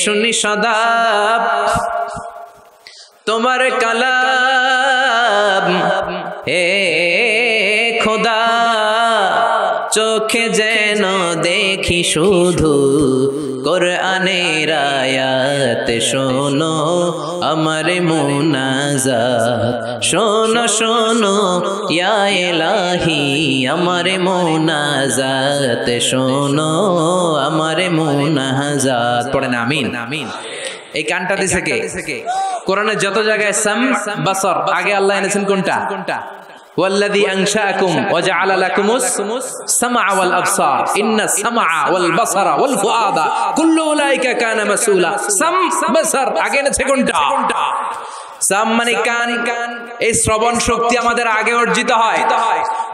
S2: শুনি সদা তোমার কালাম, হে খোদা চোখে যেন দেখি শুধু কোরআনের আয়াত, শোনো আমার মুনাজাত, শোনো শোনো ইয়া ইলাহি আমার মুনাজাত, শোনো আমার মুনাজাত। পড়েন আমিন। এই কানটা দিছে কে? কোরআনের যত জায়গায় সাম বাসর আগে আল্লাহ এনেছেন কোনটা? ওয়াল্লাযী আনশাআকুম ওয়া জাআলা লাকুমুস সামআ ওয়াল আবসার ইন্নাস সামআ ওয়াল বাসারা ওয়াল ফুআদা কুল্লু উলাইকা কানা মাসউলা। সাম বাসার আগে এনেছে কোনটা? সাম মানে কান। এই শ্রবণ শক্তি আমাদের আগে অর্জিত হয়।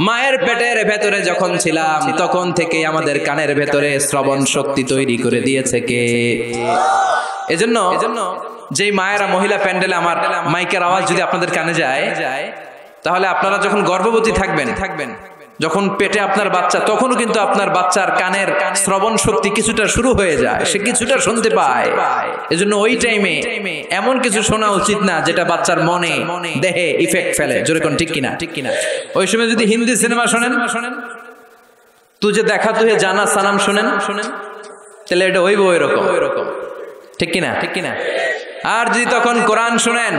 S2: মায়ের পেটের ভেতরে যখন ছিলাম তখন থেকে আমাদের কানের ভেতরে শ্রবণ শক্তি তৈরি করে দিয়েছে কে? এজন্য যেই মায়েরা মহিলা প্যান্ডেলে আমার মাইকের আওয়াজ যদি আপনাদের কানে যায়, তাহলে আপনারা যখন গর্ভবতী থাকবেন, যখন পেটে আপনার বাচ্চা, তখনও কিন্তু আপনার বাচ্চার কানের শ্রবণ শক্তি কিছুটা শুরু হয়ে যায়, সে কিছুটা শুনতে পায়। এজন্য ওই টাইমে এমন কিছু শোনা উচিত না যেটা বাচ্চার মনে দেহে ইফেক্ট ফেলে। জোরে কোন ঠিক কিনা? ওই সময় যদি হিন্দি সিনেমা শোনেন, তুঝে দেখা তুহে জানা সানাম শোনেন, তাহলে এটা হইব ওই রকম। ঠিক কিনা? আর যদি তখন কোরআন শুনেন,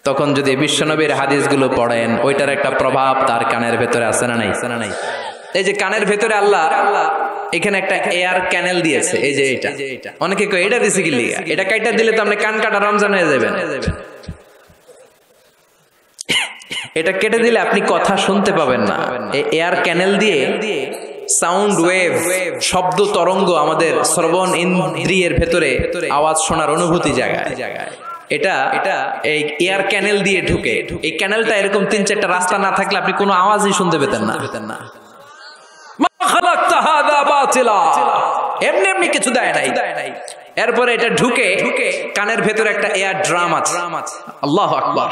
S2: তখন যদি বিশ্বনবীর হাদিসগুলো পড়েন, ওইটার একটা প্রভাব তার কানের ভেতরে আছে না নাই? এই যে কানের ভেতরে আল্লাহ এখানে একটা এয়ার ক্যানেল দিয়েছে। এই যে এটা অনেকে কয় এটা দিছে কি লিগা? এটা কাইটা দিলে তো আপনি কান কাটা রমজান হয়ে যাবেন। এটা কেটে দিলে আপনি কথা শুনতে পাবেন না। এই এয়ার ক্যানেল দিয়ে সাউন্ড ওয়েভ, শব্দ তরঙ্গ আমাদের শ্রবণ ইন্দ্রিয়ের ভেতরে আওয়াজ শোনার অনুভূতি জায়গায়। এটা এই এয়ার ক্যানেল দিয়ে ঢুকে। এই ক্যানেলটা এরকম 3-4টা রাস্তা না থাকলে আপনি কোনো আওয়াজই শুনতে পেতেন না। এমনি কিছু দেয় নাই। এরপরে এটা ঢুকে কানের ভেতরে একটা এয়ার ড্রাম আছে। আল্লাহু আকবার।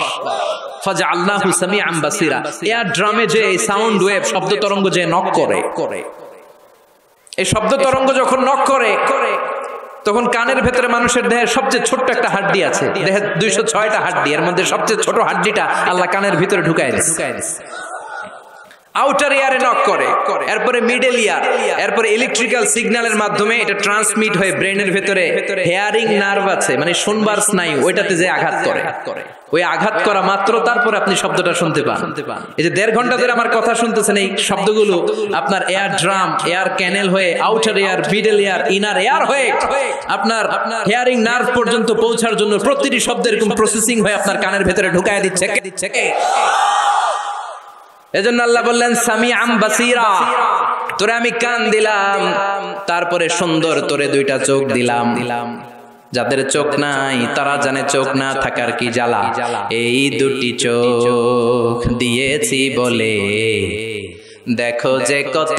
S2: ফাজআলনাহু সামিআন বাসীরা। এয়ার ড্রামে যে সাউন্ড ওয়েভ, শব্দ তরঙ্গ যে নক করে, এই শব্দ তরঙ্গ যখন নক করে, তখন কানের ভেতরে মানুষের দেহের সবচেয়ে ছোট্ট একটা হাড্ডি আছে। দেহের 206টা হাড্ডি, এর মধ্যে সবচেয়ে ছোট হাড্ডিটা আল্লাহ কানের ভিতরে ঢুকায় দিয়েছে। আউটার ইয়ারে নক করে, এরপরে মিডল ইয়ার, এরপরে ইলেকট্রিক্যাল সিগন্যালের মাধ্যমে এটা ট্রান্সমিট হয়ে ব্রেনের ভেতরে হেয়ারিং নার্ভ আছে, মানে শুনবার স্নায়ু, ওইটাতে যে আঘাত করে, ওই আঘাত করা মাত্র তারপরে আপনি শব্দটা শুনতে পান। এই যে 1.5 ঘন্টা ধরে আমার কথা শুনতেছেন, এই শব্দগুলো আপনার এয়ার ড্রাম, এয়ার ক্যানেল হয়ে outer air, middle air, inner air হয়ে আপনার হেয়ারিং নার্ভ পর্যন্ত পৌঁছার জন্য প্রতিটি শব্দ এরকম প্রসেসিং হয়ে আপনার কানের ভেতরে ঢুকায় দিচ্ছে। এজন্য আল্লাহ বললেন সামিআন বাসীরা, তোরে আমি কান দিলাম, তারপরে সুন্দর তোরে 2টা চোখ দিলাম। যাদের চোখ নাই তারা জানে চোখ না থাকার কি জ্বালা। এই 2টি চোখ দিয়েছি বলে দেখো যে কত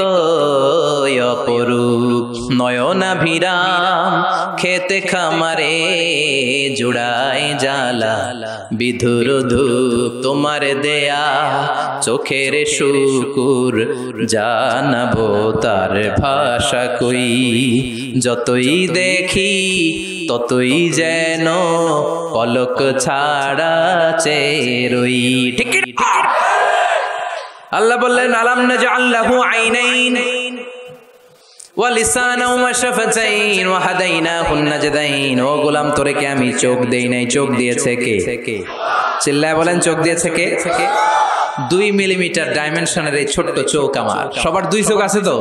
S2: অপরূপ, নয়নাভিরাম খেতে খামারে জুড়াই জ্বালা, বিধুর ধূপ তোমার দেয়া চোখের শুকুর, জানাবো তার ভাষা কই, যতই দেখি ততই যেন পলক ছাড়া চেরই। ঠিক আল্লাহ বললেন আলাম নাজআল লাহু আইনাইন ওয়া লিসানাও ওয়া শাফাতাইন ওয়া হাদাইনাহুন নাজদাইন। ও গোলাম তোরে কে আমি চোখ দেই নাই, চোখ দিয়েছে কে? চিল্লায় বলেন চোখ দিয়েছে কে? 2 মিলিমিটার ডাইমেনশনের এই ছোট্ট চোখ আমার। সবার 2 চোখ আছে তো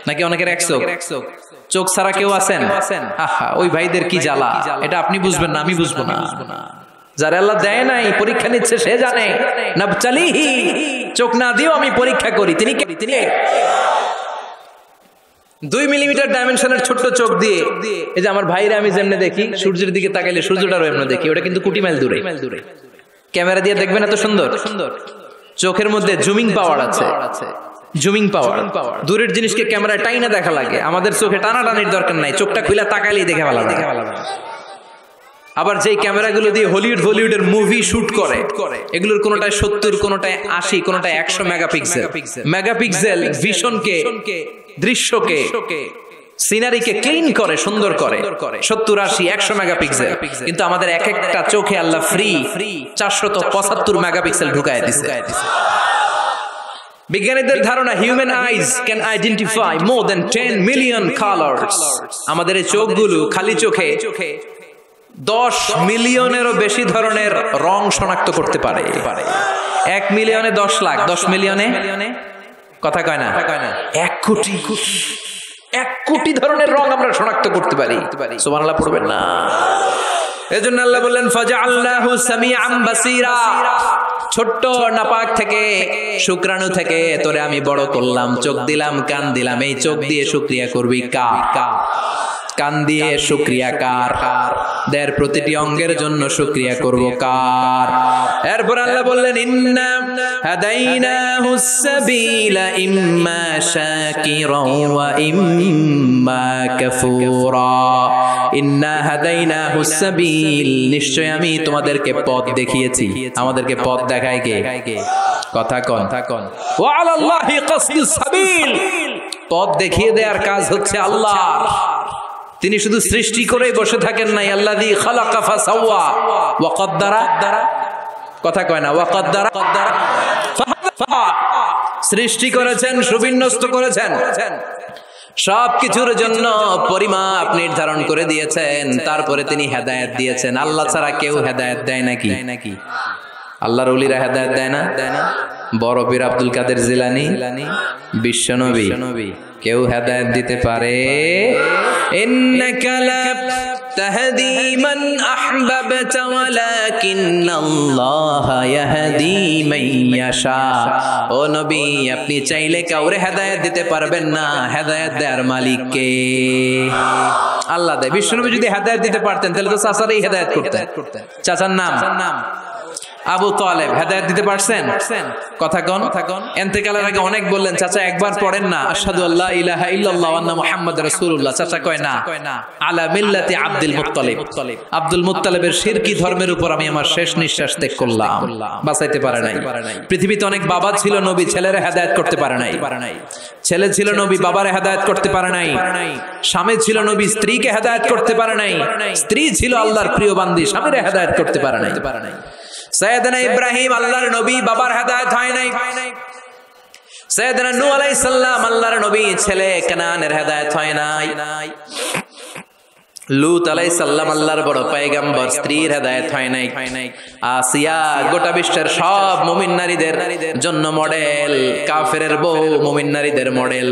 S2: নাকি অনেকের 1 চোখ? চোখ ছাড়া কেউ আছেন? আহা, ওই ভাইদের কি জ্বালা, এটা আপনি বুঝবেন না, আমি বুঝবো না। যারা আল্লাহ দেয় নাই, পরীক্ষা নিচ্ছে সে জানে। নাবতালিহি, চোখ না দিও আমি পরীক্ষা করি। তিনি 2 মিলিমিটার ডাইমেনশনের ছোট্ট চোখ দিয়ে এই যে আমার ভাইরা আমি যেমনে দেখি, সূর্যের দিকে তাকাইলে সূর্যটারও এমনি দেখি, ওটা কিন্তু কোটি মাইল দূরে। ক্যামেরা দিয়ে দেখবেন এত সুন্দর। চোখের মধ্যে জুমিং পাওয়ার আছে, জুমিং পাওয়ার। দূরের জিনিসকে ক্যামেরায় টাইনা দেখা লাগে, আমাদের চোখে টানাটানির দরকার নাই, চোখটা খুলে তাকাইলেই দেখে ভালো লাগে। আবার যেই ক্যামেরাগুলো দিয়ে হলিউড বলিউডের মুভি শুট করে, এগুলোর কোনোটায় 70, কোনোটায় 80, কোনোটায় 100 মেগাপিক্সেল ভিশনকে, দৃশ্যকে, সিনারিকে ক্লিন করে, সুন্দর করে। 70, 80, 100 মেগাপিক্সেল। কিন্তু আমাদের এক একটা চোখে আল্লাহ ফ্রি 475 মেগাপিক্সেল ঢুকায় দিছে। বিজ্ঞানীদের ধারণা human eyes can identify more than 10 million colours. আমাদের এই চোখগুলো খালি চোখে 10 মিলিয়নেরও বেশি ধরনের রং শনাক্ত করতে পারে। 1 মিলিয়নে 10 লাখ, 10 মিলিয়নে কথা কয় না, 1 কোটি, 1 কোটি ধরনের রং আমরা শনাক্ত করতে পারি। সুবহানাল্লাহ পড়বেন না? এজন্য আল্লাহ বললেন ফাজআলনাহু সামিআন বাসীরা। ছোট্ট নাপাক থেকে, শুক্রাণু থেকে তোরে আমি বড় করলাম, চোখ দিলাম, কান দিলাম। এই চোখ দিয়ে শুকরিয়া করবি কার? কান দিয়ে শুকরিয়া কার? দের প্রতিটি অঙ্গের জন্য শুকরিয়া করব কার? এরপর আল্লাহ বললেন ইন্না হাদাইনাহুস সাবিলা ইম্মা শাকিরাও ওয়া ইম্মা কাফুরা। ইন্না হাদাইনাহুস সাবিল, নিশ্চয় আমি তোমাদেরকে পথ দেখিয়েছি। আমাদেরকে পথ দেখায় কে? কথা কন। ওয়া আলাল্লাহি কাসদুস সাবিল, পথ দেখিয়ে দেওয়ার কাজ হচ্ছে আল্লাহর। তিনি শুধু সৃষ্টি করেই বসে থাকেন নাই। আল্লাযী খালাকা ফাসাওয়া ওয়া কদ্দারা, কথা কয় না, ওয়া কদ্দারা, সৃষ্টি করেছেন, সুবিন্যস্ত করেছেন, সবকিছুর জন্য পরিমাপ নির্ধারণ করে দিয়েছেন। তারপরে তিনি হেদায়েত দিয়েছেন। আল্লাহ ছাড়া কেউ হেদায়েত দেয় নাকি? আল্লাহর ওলিরা হেদায়েত দেয় না? বড় পীর আব্দুল কাদের জিলানী, বিশ্বনবী, কেউ হেদায়েত দিতে পারে? ইন্নাকা লা তাহদি মান আহবাবতা ওয়ালাকিন্নাল্লাহা ইয়াহদি মান ইয়াশা। ও নবী, আপনি চাইলে কাউরে হেদায়েত দিতে পারবেন না, হেদায়েত দেওয়ার মালিক কে? আল্লাহ দেয়। বিশ্বনবী যদি হেদায়েত দিতে পারতেন তাহলে তো চাচারই হেদায়েত করতেন। চাচার নাম আবু তালেব, হেদায়েত দিতে পারছেন? কথা কন। ইন্তেকালের আগে অনেক বললেন চাচা একবার পড়েন না আশহাদু আল্লা ইলাহা ইল্লাল্লাহ ওয়া আন্না মুহাম্মাদুর রাসূলুল্লাহ। চাচা কয় না, আলা মিল্লাতি আব্দুল মুত্তালিব। আব্দুল মুত্তালিবের শিরকি ধর্মের উপর আমি আমার শেষ নিঃশ্বাস ত্যাগ করলাম। বাঁচাইতে পারে নাই। পৃথিবীতে অনেক বাবা ছিল নবী, ছেলেরা হেদায়েত করতে পারে নাই। ছেলে ছিল নবী, বাবারে হেদায়েত করতে পারে নাই। স্বামী ছিল নবী, স্ত্রীকে হেদায়েত করতে পারে নাই। স্ত্রী ছিল আল্লাহর প্রিয় বান্দি, স্বামীরে হেদায়েত করতে পারে নাই। সাইয়েদনা ইব্রাহিম আল্লাহর নবী, বাবার হেদায়েত হয় নাই। সাইয়েদনা নূহ আলাইহিস সালাম আল্লাহর নবী, ছেলে কানানের হেদায়েত হয় নাই। লূত আলাইহিস সালাম আল্লাহর বড় পয়গম্বর, স্ত্রীর হেদায়েত হয় নাই। আসিয়া গোটা বিশ্বের সব মুমিন নারীদের জন্য মডেল, কাফেরের বউ মুমিন নারীদের মডেল।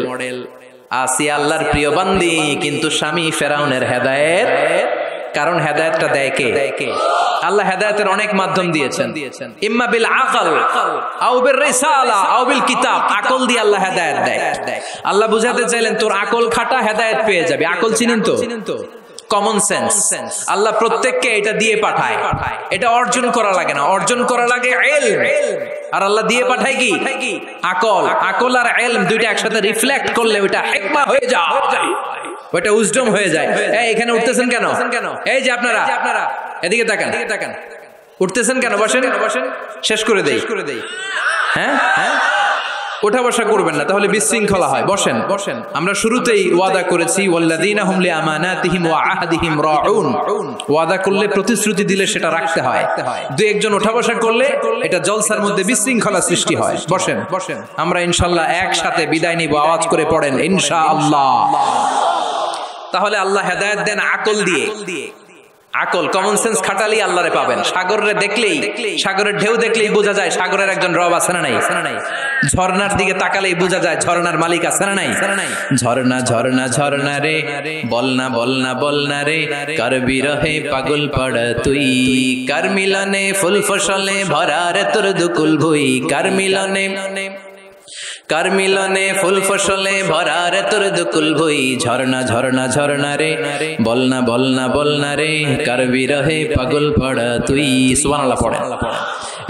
S2: আসিয়া আল্লাহর প্রিয় বান্দি, কিন্তু স্বামী ফেরাউনের হেদায়েত। কারণ হেদায়েতটা দেয় কে? আল্লাহ হেদায়েতের অনেক মাধ্যম দিয়েছেন। ইম্মা বিল আকল আও বির রিসালা আও বিল কিতাব। আকল দিয়ে আল্লাহ হেদায়েত দেয়। আল্লাহ বুঝাতে চাইলেন তোর আকল খাটা, হেদায়েত পেয়ে যাবে। আকল চিনেন তো? Common sense. আল্লাহ প্রত্যেককে এটা দিয়ে পাঠায়। এটা অর্জন করা লাগে না, অর্জন করা লাগে ইলম। আর আল্লাহ দিয়ে পাঠায় কি? আকল। আকল আর ইলম দুইটা একসাথে রিফ্লেক্ট করলে ওটা হিকমা হয়ে যায়, ওটা উজডম হয়ে যায়। এই এখানে উঠতেছেন কেন? এই যে আপনারা এদিকে তাকান, উঠতেছেন কেন? বসেন, শেষ করে দেই। হ্যাঁ, ওঠা বসা করবেন না, তাহলে বিশৃঙ্খলা হয়। বসেন। আমরা শুরুতেই ওয়াদা করেছি ওয়াল্লাযীনা হুম লিআমানাতিহিম ওয়া আহদিহিম রাউন। ওয়াদা করলে, প্রতিশ্রুতি দিলে সেটা রাখতে হয়। দুই একজন ওঠা বসা করলে এটা জলসার মধ্যে বিশৃঙ্খলা সৃষ্টি হয়। বসেন। আমরা ইনশাআল্লাহ একসাথে বিদায় নিব। আওয়াজ করে পড়েন ইনশাআল্লাহ। তাহলে আল্লাহ হেদায়েত দেন আকল দিয়ে। আকল, কমন সেন্স খাটালেই আল্লাহরে পাবেন। সাগরে দেখলেই, সাগরের ঢেউ দেখলেই বোঝা যায় সাগরের একজন রব আছে না নাই? ঝর্ণার দিকে তাকালেই বোঝা যায় ঝর্ণার মালিক আছে না নাই? ঝর্ণা ঝর্ণা ঝর্ণা রে, বলনা বলনা বলনা রে, কার বিরহে পাগল পড়া তুই, কার মিলনে ফুল ফসলে ভরা রে তোর দুকুল ভুই, কার মিলনে ফুল ফসলে ভরা রে তোর দুকুল ভুই, ঝর্ণা ঝর্ণা ঝর্ণা রে, বলনা বলনা বলনা রে, কার বিরহে পাগল পড়া তুই। সুবহানাল্লাহ পড়েন।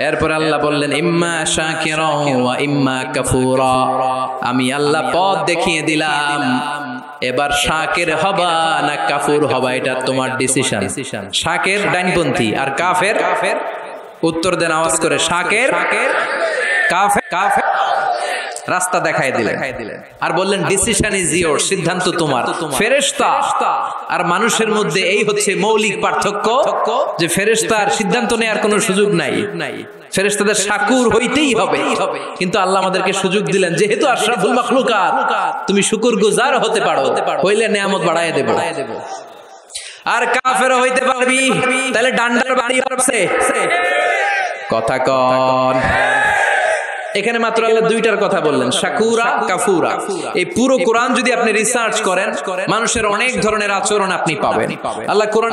S2: এরপর আল্লাহ বললেন ইম্মা শাকিরা ওয়া ইম্মা কাফুরা। আমি আল্লাহ পথ দেখিয়ে দিলাম, এবার শাকির হবা না কাফুর হবা এটা তোমার ডিসিশন। শাকির ডাইনপন্থী আর কাফের, উত্তর দেন আওয়াজ করে, শাকির কাফের। রাস্তা দেখাই দিলেন আর বললেন ডিসিশন ইজ ইয়োর, সিদ্ধান্ত তোমার। ফেরেশতা আর মানুষের মধ্যে এই হচ্ছে মৌলিক পার্থক্য, যে ফেরেশতার সিদ্ধান্ত নেওয়ার কোনো সুযোগ নাই। ফেরেশতাদের শাকুর হইতেই হবে, কিন্তু আল্লাহ আমাদেরকে সুযোগ দিলেন, যেহেতু আশরাফুল মাখলুকাত তুমি শুকরগুজার হতে পারো, হইলে নিয়ামত বাড়ায় দেব। আর কাফেরও হইতে পারবি, তাহলে ডান্ডার বাড়ি হবে। কথা কন। এখানে মাত্র আল্লাহ দুইটার কথা বললেন, শাকুরা কাফুরা। এই পুরো কোরআন যদি আপনি রিসার্চ করেন, মানুষের অনেক ধরনের আচরণ আপনি পাবেন। আল্লাহ কোরআন